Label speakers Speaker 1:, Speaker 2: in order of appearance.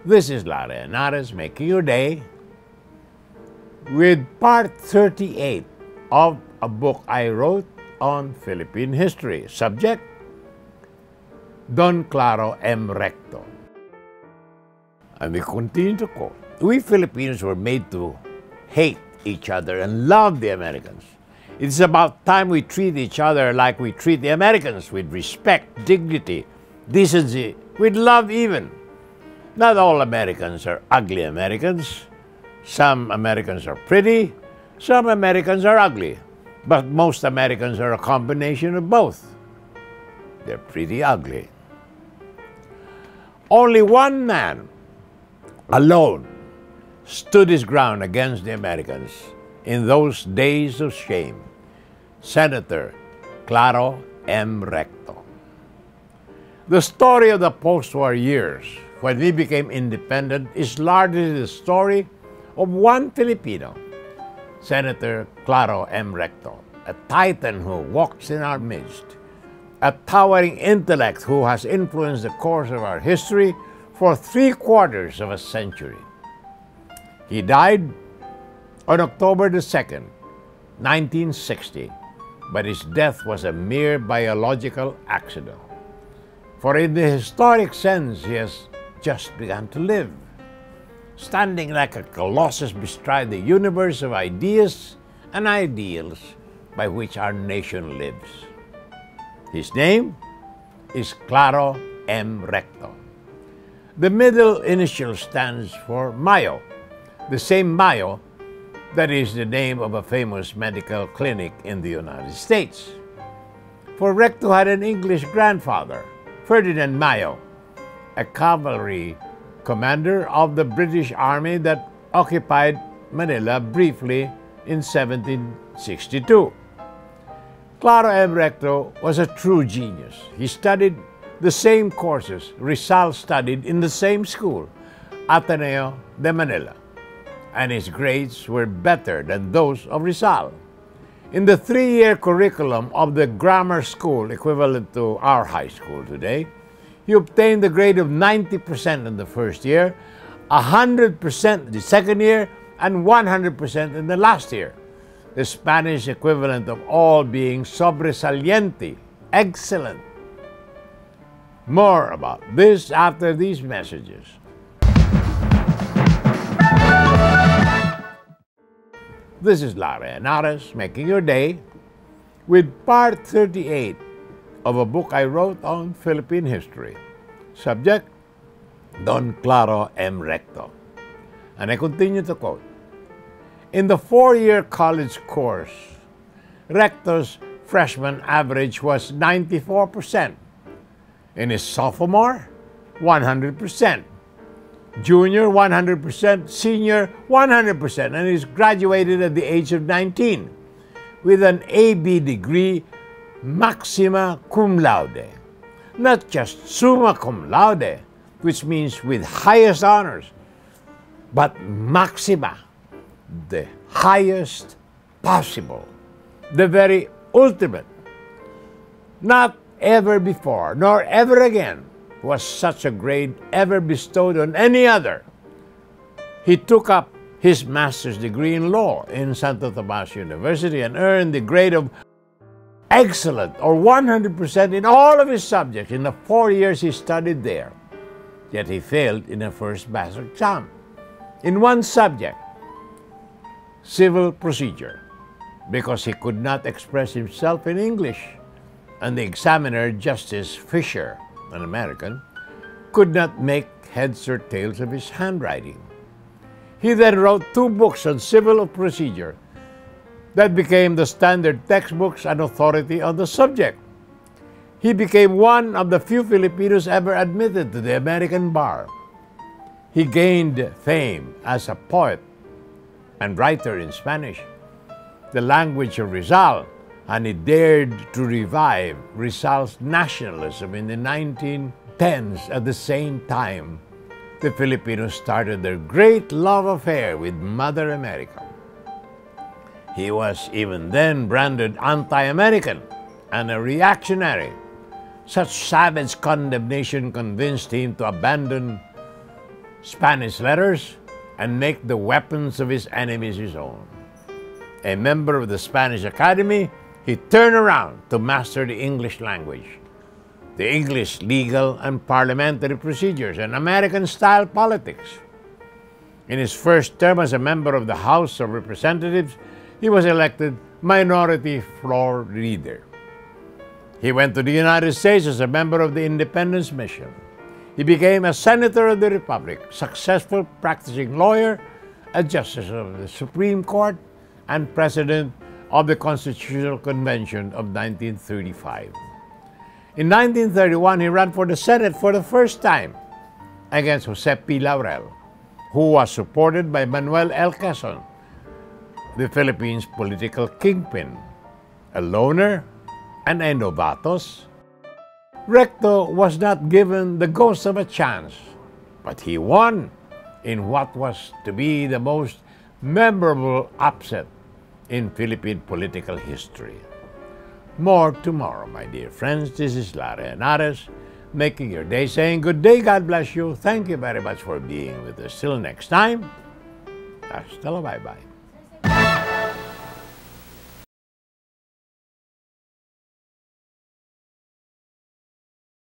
Speaker 1: This is Henares making your day with part 38 of a book I wrote on Philippine history. Subject, Don Claro M. Recto. And we continue to quote, "We Filipinos were made to hate each other and love the Americans. It's about time we treat each other like we treat the Americans, with respect, dignity, decency, with love even. Not all Americans are ugly Americans. Some Americans are pretty, some Americans are ugly, but most Americans are a combination of both. They're pretty ugly. Only one man alone stood his ground against the Americans in those days of shame, Senator Claro M. Recto. The story of the post-war years, when we became independent, is largely the story of one Filipino, Senator Claro M. Recto, a titan who walks in our midst, a towering intellect who has influenced the course of our history for 3/4 of a century. He died on October the 2nd, 1960, but his death was a mere biological accident. For in the historic sense, he has just begun to live, standing like a colossus bestride the universe of ideas and ideals by which our nation lives. His name is Claro M. Recto. The middle initial stands for Mayo, the same Mayo that is the name of a famous medical clinic in the United States. For Recto had an English grandfather, Ferdinand Mayo, a cavalry commander of the British Army that occupied Manila briefly in 1762. Claro M. Recto was a true genius. He studied the same courses Rizal studied in the same school, Ateneo de Manila, and his grades were better than those of Rizal. In the 3-year curriculum of the grammar school, equivalent to our high school today, he obtained the grade of 90% in the first year, 100% the second year, and 100% in the last year. The Spanish equivalent of all being sobresaliente, excellent. More about this after these messages. This is Henares making your day with part 38 of a book I wrote on Philippine history. Subject, Don Claro M. Recto. And I continue to quote, "In the 4-year college course, Recto's freshman average was 94%. In his sophomore, 100%. Junior, 100%. Senior, 100%. And he's graduated at the age of 19 with an AB degree, maxima cum laude. Not just summa cum laude, which means with highest honors, but maxima, the highest possible, the very ultimate. Not ever before, nor ever again, was such a grade ever bestowed on any other. He took up his master's degree in law in Santo Tomas University and earned the grade of excellent, or 100% in all of his subjects in the 4 years he studied there. Yet he failed in a first batch exam in one subject, civil procedure, because he could not express himself in English, and the examiner, Justice Fisher, an American, could not make heads or tails of his handwriting. He then wrote 2 books on civil procedure that became the standard textbooks and authority on the subject. He became one of the few Filipinos ever admitted to the American bar. He gained fame as a poet and writer in Spanish, the language of Rizal, and he dared to revive Rizal's nationalism in the 1910s. At the same time, the Filipinos started their great love affair with Mother America. He was even then branded anti-American and a reactionary. Such savage condemnation convinced him to abandon Spanish letters, and make the weapons of his enemies his own. A member of the Spanish Academy, he turned around to master the English language, the English legal and parliamentary procedures, and American-style politics. In his first term as a member of the House of Representatives, he was elected Minority Floor Leader. He went to the United States as a member of the Independence Mission. He became a Senator of the Republic, successful practicing lawyer, a Justice of the Supreme Court, and President of the Constitutional Convention of 1935. In 1931, he ran for the Senate for the first time against Jose P. Laurel, who was supported by Manuel L. Quezon, the Philippines' political kingpin, a loner and a novatos. Recto was not given the ghost of a chance, but he won in what was to be the most memorable upset in Philippine political history. More tomorrow, my dear friends. This is Larry Henares, making your day, saying good day, God bless you. Thank you very much for being with us. Till next time, hasta la bye-bye.